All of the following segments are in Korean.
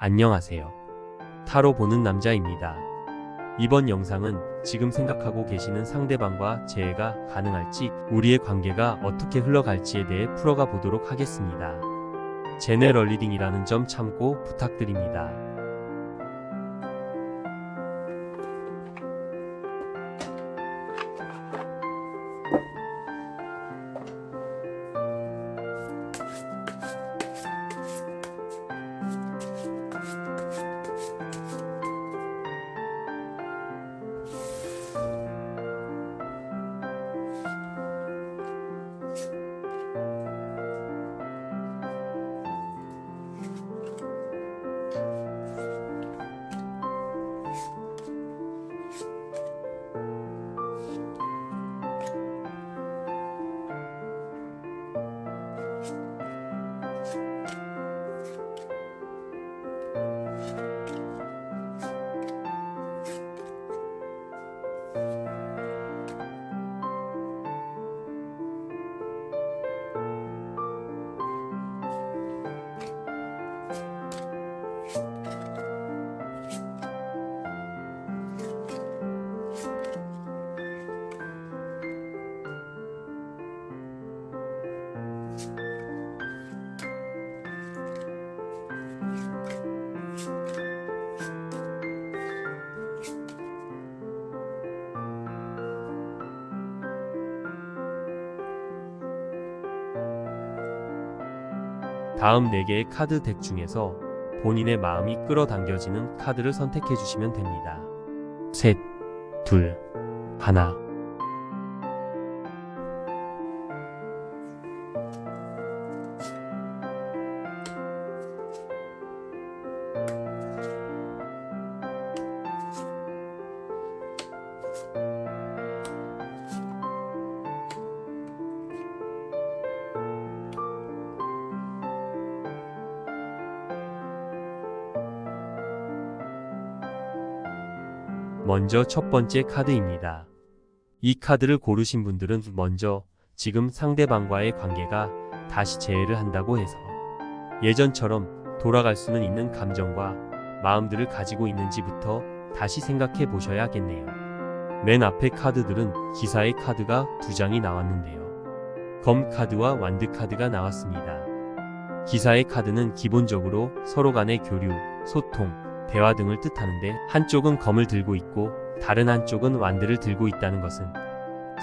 안녕하세요. 타로 보는 남자입니다. 이번 영상은 지금 생각하고 계시는 상대방과 재회가 가능할지, 우리의 관계가 어떻게 흘러갈지에 대해 풀어가 보도록 하겠습니다. 제네럴 리딩이라는 점 참고 부탁드립니다. 다음 4개의 카드 덱 중에서 본인의 마음이 끌어당겨지는 카드를 선택해 주시면 됩니다. 셋, 둘, 하나. 먼저 첫 번째 카드입니다. 이 카드를 고르신 분들은 먼저 지금 상대방과의 관계가 다시 재회를 한다고 해서 예전처럼 돌아갈 수는 있는 감정과 마음들을 가지고 있는지부터 다시 생각해 보셔야겠네요. 맨 앞에 카드들은 기사의 카드가 2장이 나왔는데요. 검 카드와 완드 카드가 나왔습니다. 기사의 카드는 기본적으로 서로 간의 교류, 소통, 대화 등을 뜻하는데, 한쪽은 검을 들고 있고 다른 한쪽은 완드를 들고 있다는 것은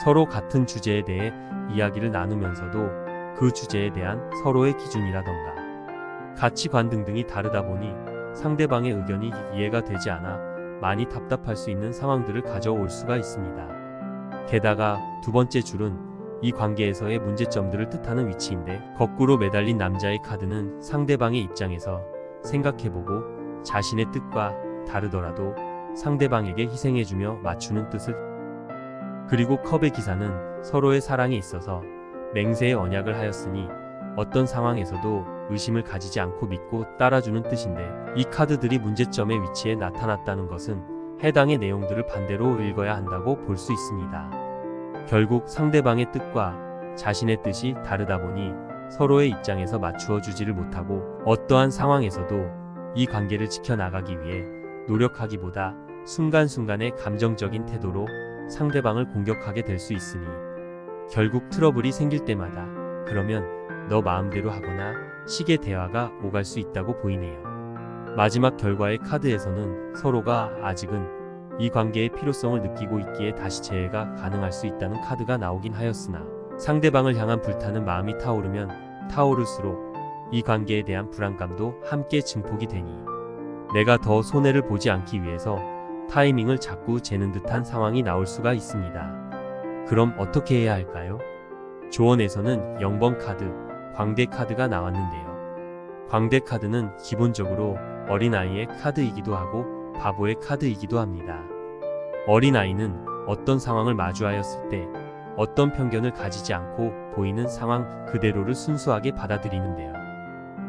서로 같은 주제에 대해 이야기를 나누면서도 그 주제에 대한 서로의 기준이라던가 가치관 등등이 다르다 보니 상대방의 의견이 이해가 되지 않아 많이 답답할 수 있는 상황들을 가져올 수가 있습니다. 게다가 두 번째 줄은 이 관계에서의 문제점들을 뜻하는 위치인데, 거꾸로 매달린 남자의 카드는 상대방의 입장에서 생각해보고 자신의 뜻과 다르더라도 상대방에게 희생해주며 맞추는 뜻을, 그리고 컵의 기사는 서로의 사랑에 있어서 맹세의 언약을 하였으니 어떤 상황에서도 의심을 가지지 않고 믿고 따라주는 뜻인데, 이 카드들이 문제점의 위치에 나타났다는 것은 해당의 내용들을 반대로 읽어야 한다고 볼 수 있습니다. 결국 상대방의 뜻과 자신의 뜻이 다르다 보니 서로의 입장에서 맞추어 주지를 못하고 어떠한 상황에서도 이 관계를 지켜나가기 위해 노력하기보다 순간순간의 감정적인 태도로 상대방을 공격하게 될 수 있으니 결국 트러블이 생길 때마다 그러면 너 마음대로 하거나 식의 대화가 오갈 수 있다고 보이네요. 마지막 결과의 카드에서는 서로가 아직은 이 관계의 필요성을 느끼고 있기에 다시 재회가 가능할 수 있다는 카드가 나오긴 하였으나, 상대방을 향한 불타는 마음이 타오르면 타오를수록 이 관계에 대한 불안감도 함께 증폭이 되니 내가 더 손해를 보지 않기 위해서 타이밍을 자꾸 재는 듯한 상황이 나올 수가 있습니다. 그럼 어떻게 해야 할까요? 조언에서는 0번 카드, 광대 카드가 나왔는데요. 광대 카드는 기본적으로 어린아이의 카드이기도 하고 바보의 카드이기도 합니다. 어린아이는 어떤 상황을 마주하였을 때 어떤 편견을 가지지 않고 보이는 상황 그대로를 순수하게 받아들이는데요.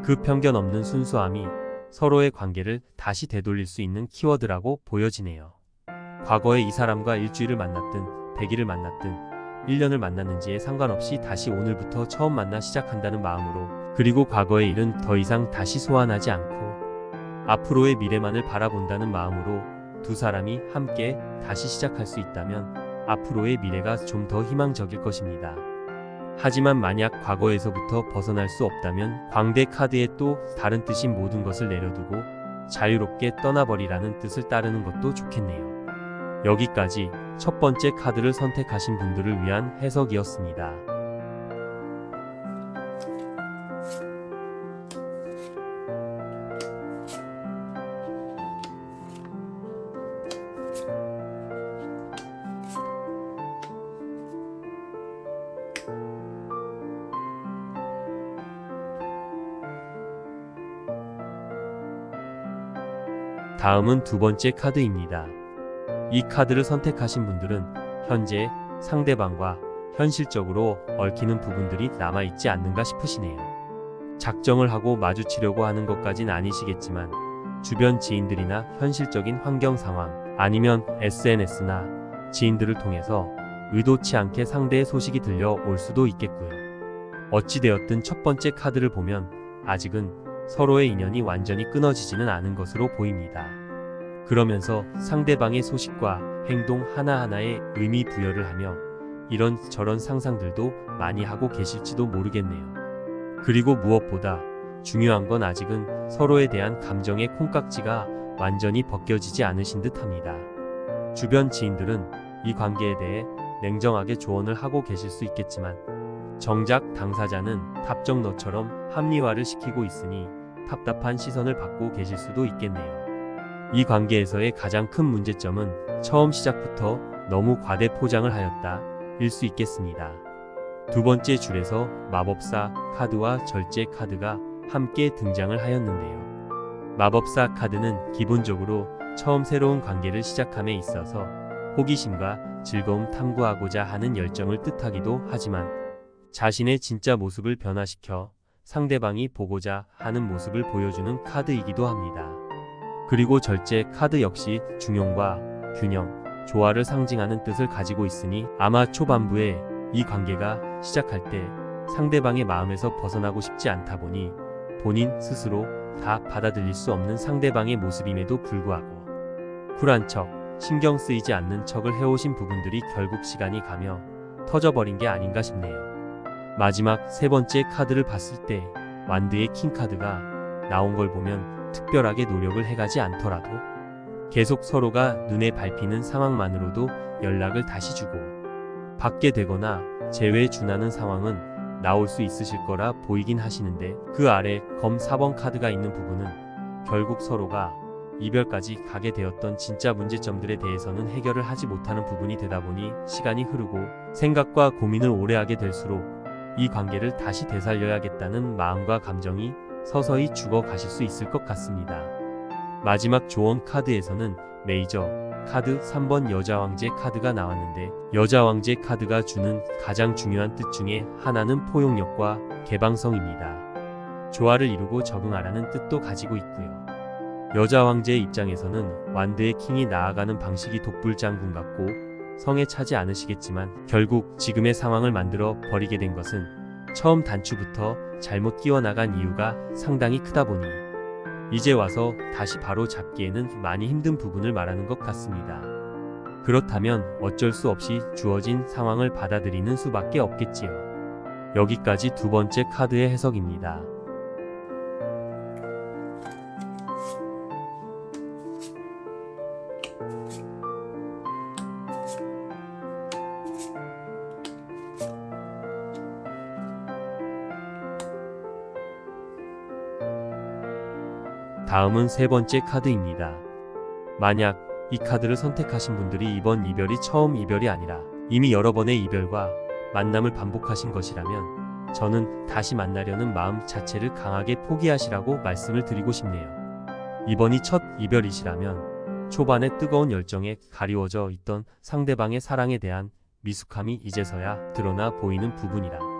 그 편견 없는 순수함이 서로의 관계를 다시 되돌릴 수 있는 키워드라고 보여지네요. 과거에 이 사람과 일주일을 만났든 100일을 만났든 1년을 만났는지에 상관없이 다시 오늘부터 처음 만나 시작한다는 마음으로, 그리고 과거의 일은 더 이상 다시 소환하지 않고 앞으로의 미래만을 바라본다는 마음으로 두 사람이 함께 다시 시작할 수 있다면 앞으로의 미래가 좀 더 희망적일 것입니다. 하지만 만약 과거에서부터 벗어날 수 없다면 광대 카드의 또 다른 뜻인 모든 것을 내려두고 자유롭게 떠나버리라는 뜻을 따르는 것도 좋겠네요. 여기까지 첫 번째 카드를 선택하신 분들을 위한 해석이었습니다. 다음은 두 번째 카드입니다. 이 카드를 선택하신 분들은 현재 상대방과 현실적으로 얽히는 부분들이 남아있지 않는가 싶으시네요. 작정을 하고 마주치려고 하는 것까진 아니시겠지만 주변 지인들이나 현실적인 환경 상황 아니면 SNS나 지인들을 통해서 의도치 않게 상대의 소식이 들려올 수도 있겠고요. 어찌되었든 첫 번째 카드를 보면 아직은 서로의 인연이 완전히 끊어지지는 않은 것으로 보입니다. 그러면서 상대방의 소식과 행동 하나하나에 의미 부여를 하며 이런저런 상상들도 많이 하고 계실지도 모르겠네요. 그리고 무엇보다 중요한 건 아직은 서로에 대한 감정의 콩깍지가 완전히 벗겨지지 않으신 듯합니다. 주변 지인들은 이 관계에 대해 냉정하게 조언을 하고 계실 수 있겠지만 정작 당사자는 답정너처럼 합리화를 시키고 있으니 답답한 시선을 받고 계실 수도 있겠네요. 이 관계에서의 가장 큰 문제점은 처음 시작부터 너무 과대 포장을 하였다 일 수 있겠습니다. 두 번째 줄에서 마법사 카드와 절제 카드가 함께 등장을 하였는데요. 마법사 카드는 기본적으로 처음 새로운 관계를 시작함에 있어서 호기심과 즐거움 탐구하고자 하는 열정을 뜻하기도 하지만 자신의 진짜 모습을 변화시켜 상대방이 보고자 하는 모습을 보여주는 카드이기도 합니다. 그리고 절제 카드 역시 중용과 균형, 조화를 상징하는 뜻을 가지고 있으니 아마 초반부에 이 관계가 시작할 때 상대방의 마음에서 벗어나고 싶지 않다 보니 본인 스스로 다 받아들일 수 없는 상대방의 모습임에도 불구하고 쿨한 척, 신경 쓰이지 않는 척을 해오신 부분들이 결국 시간이 가며 터져버린 게 아닌가 싶네요. 마지막 세 번째 카드를 봤을 때 완드의 킹 카드가 나온 걸 보면 특별하게 노력을 해가지 않더라도 계속 서로가 눈에 밟히는 상황만으로도 연락을 다시 주고 받게 되거나 재회에 준하는 상황은 나올 수 있으실 거라 보이긴 하시는데 그 아래 검 4번 카드가 있는 부분은 결국 서로가 이별까지 가게 되었던 진짜 문제점들에 대해서는 해결을 하지 못하는 부분이 되다 보니 시간이 흐르고 생각과 고민을 오래 하게 될수록 이 관계를 다시 되살려야겠다는 마음과 감정이 서서히 죽어가실 수 있을 것 같습니다. 마지막 조언 카드에서는 메이저 카드 3번 여자왕제 카드가 나왔는데 여자왕제 카드가 주는 가장 중요한 뜻 중에 하나는 포용력과 개방성입니다. 조화를 이루고 적응하라는 뜻도 가지고 있고요. 여자왕제의 입장에서는 완드의 킹이 나아가는 방식이 독불장군 같고 성에 차지 않으시겠지만 결국 지금의 상황을 만들어 버리게 된 것은 처음 단추부터 잘못 끼워나간 이유가 상당히 크다 보니 이제 와서 다시 바로 잡기에는 많이 힘든 부분을 말하는 것 같습니다. 그렇다면 어쩔 수 없이 주어진 상황을 받아들이는 수밖에 없겠지요. 여기까지 두 번째 카드의 해석입니다. 다음은 세 번째 카드입니다. 만약 이 카드를 선택하신 분들이 이번 이별이 처음 이별이 아니라 이미 여러 번의 이별과 만남을 반복하신 것이라면 저는 다시 만나려는 마음 자체를 강하게 포기하시라고 말씀을 드리고 싶네요. 이번이 첫 이별이시라면 초반에 뜨거운 열정에 가리워져 있던 상대방의 사랑에 대한 미숙함이 이제서야 드러나 보이는 부분이라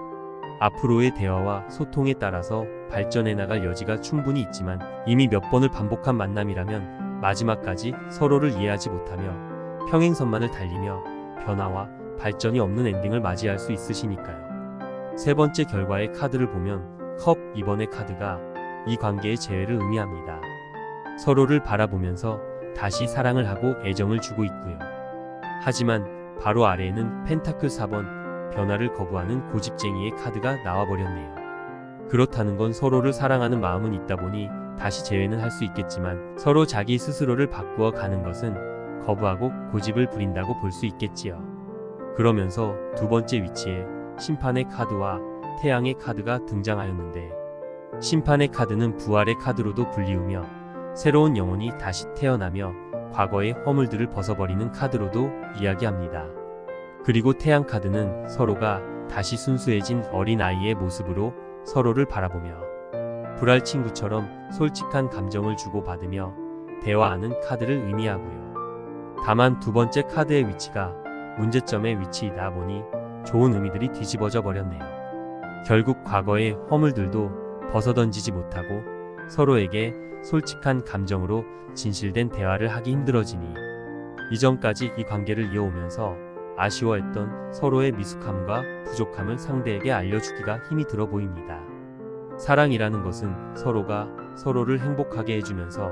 앞으로의 대화와 소통에 따라서 발전해 나갈 여지가 충분히 있지만 이미 몇 번을 반복한 만남이라면 마지막까지 서로를 이해하지 못하며 평행선만을 달리며 변화와 발전이 없는 엔딩을 맞이할 수 있으시니까요. 세 번째 결과의 카드를 보면 컵 2번의 카드가 이 관계의 재회를 의미합니다. 서로를 바라보면서 다시 사랑을 하고 애정을 주고 있고요. 하지만 바로 아래에는 펜타클 4번, 변화를 거부하는 고집쟁이의 카드가 나와버렸네요. 그렇다는 건 서로를 사랑하는 마음은 있다 보니 다시 재회는 할 수 있겠지만 서로 자기 스스로를 바꾸어 가는 것은 거부하고 고집을 부린다고 볼 수 있겠지요. 그러면서 두 번째 위치에 심판의 카드와 태양의 카드가 등장하였는데, 심판의 카드는 부활의 카드로도 불리우며 새로운 영혼이 다시 태어나며 과거의 허물들을 벗어버리는 카드로도 이야기합니다. 그리고 태양 카드는 서로가 다시 순수해진 어린아이의 모습으로 서로를 바라보며 불알 친구처럼 솔직한 감정을 주고받으며 대화하는 카드를 의미하고요. 다만 두 번째 카드의 위치가 문제점의 위치이다 보니 좋은 의미들이 뒤집어져 버렸네요. 결국 과거의 허물들도 벗어던지지 못하고 서로에게 솔직한 감정으로 진실된 대화를 하기 힘들어지니 이전까지 이 관계를 이어오면서 아쉬워했던 서로의 미숙함과 부족함을 상대에게 알려주기가 힘이 들어 보입니다. 사랑이라는 것은 서로가 서로를 행복하게 해주면서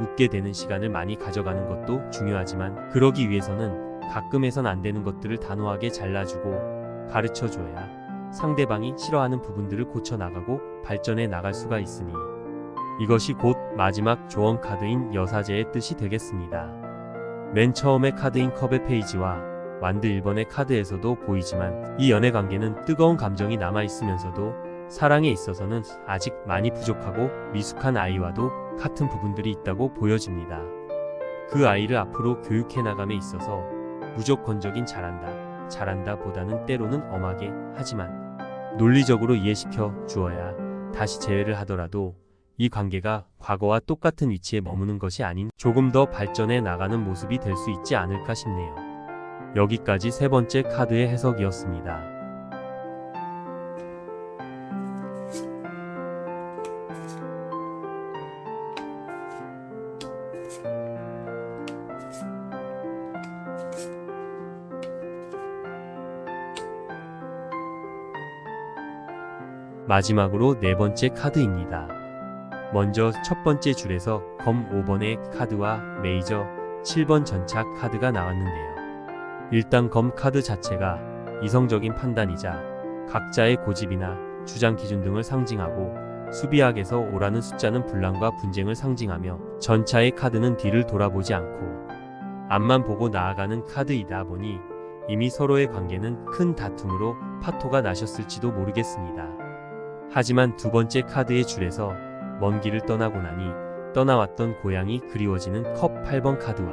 웃게 되는 시간을 많이 가져가는 것도 중요하지만, 그러기 위해서는 가끔 해선 안 되는 것들을 단호하게 잘라주고 가르쳐줘야 상대방이 싫어하는 부분들을 고쳐나가고 발전해 나갈 수가 있으니, 이것이 곧 마지막 조언 카드인 여사제의 뜻이 되겠습니다. 맨 처음의 카드인 컵의 페이지와 완드 1번의 카드에서도 보이지만 이 연애 관계는 뜨거운 감정이 남아있으면서도 사랑에 있어서는 아직 많이 부족하고 미숙한 아이와도 같은 부분들이 있다고 보여집니다. 그 아이를 앞으로 교육해 나감에 있어서 무조건적인 잘한다 보다는 때로는 엄하게 하지만 논리적으로 이해시켜 주어야 다시 재회를 하더라도 이 관계가 과거와 똑같은 위치에 머무는 것이 아닌 조금 더 발전해 나가는 모습이 될 수 있지 않을까 싶네요. 여기까지 세 번째 카드의 해석이었습니다. 마지막으로 네 번째 카드입니다. 먼저 첫 번째 줄에서 검 5번의 카드와 메이저 7번 전차 카드가 나왔는데요. 일단 검 카드 자체가 이성적인 판단이자 각자의 고집이나 주장 기준 등을 상징하고, 수비학에서 5라는 숫자는 분란과 분쟁을 상징하며 전차의 카드는 뒤를 돌아보지 않고 앞만 보고 나아가는 카드이다 보니 이미 서로의 관계는 큰 다툼으로 파토가 나셨을지도 모르겠습니다. 하지만 두 번째 카드의 줄에서 먼 길을 떠나고 나니 떠나왔던 고향이 그리워지는 컵 8번 카드와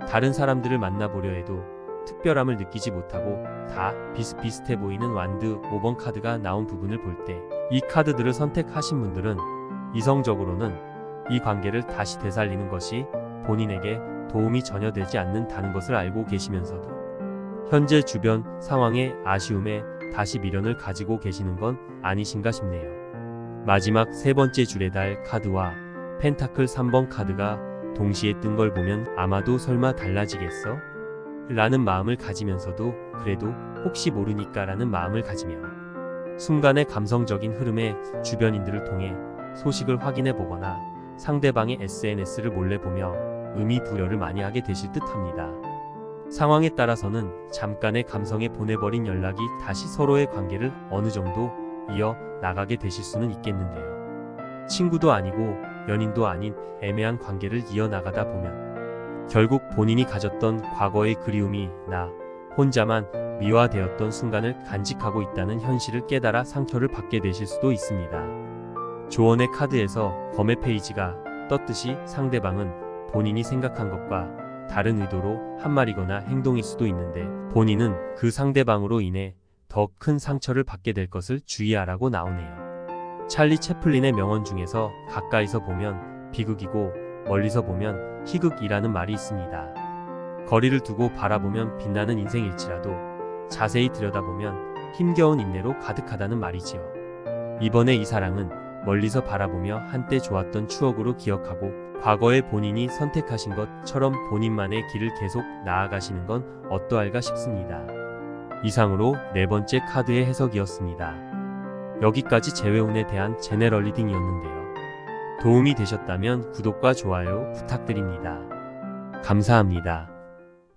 다른 사람들을 만나보려 해도 특별함을 느끼지 못하고 다 비슷비슷해 보이는 완드 5번 카드가 나온 부분을 볼 때, 이 카드들을 선택하신 분들은 이성적으로는 이 관계를 다시 되살리는 것이 본인에게 도움이 전혀 되지 않는다는 것을 알고 계시면서도 현재 주변 상황의 아쉬움에 다시 미련을 가지고 계시는 건 아니신가 싶네요. 마지막 세 번째 줄의 달 카드와 펜타클 3번 카드가 동시에 뜬 걸 보면 아마도 설마 달라지겠어? 라는 마음을 가지면서도 그래도 혹시 모르니까 라는 마음을 가지며 순간의 감성적인 흐름에 주변인들을 통해 소식을 확인해 보거나 상대방의 SNS를 몰래 보며 의미 부여를 많이 하게 되실 듯 합니다. 상황에 따라서는 잠깐의 감성에 보내버린 연락이 다시 서로의 관계를 어느 정도 이어 나가게 되실 수는 있겠는데요. 친구도 아니고 연인도 아닌 애매한 관계를 이어나가다 보면 결국 본인이 가졌던 과거의 그리움이 나 혼자만 미화되었던 순간을 간직하고 있다는 현실을 깨달아 상처를 받게 되실 수도 있습니다. 조언의 카드에서 검의 페이지가 떴듯이 상대방은 본인이 생각한 것과 다른 의도로 한 말이거나 행동일 수도 있는데, 본인은 그 상대방으로 인해 더 큰 상처를 받게 될 것을 주의하라고 나오네요. 찰리 채플린의 명언 중에서 가까이서 보면 비극이고 멀리서 보면 희극이라는 말이 있습니다. 거리를 두고 바라보면 빛나는 인생일지라도 자세히 들여다보면 힘겨운 인내로 가득하다는 말이지요. 이번에 이 사랑은 멀리서 바라보며 한때 좋았던 추억으로 기억하고 과거의 본인이 선택하신 것처럼 본인만의 길을 계속 나아가시는 건 어떠할까 싶습니다. 이상으로 네 번째 카드의 해석이었습니다. 여기까지 재회운에 대한 제네럴 리딩이었는데요. 도움이 되셨다면 구독과 좋아요 부탁드립니다. 감사합니다.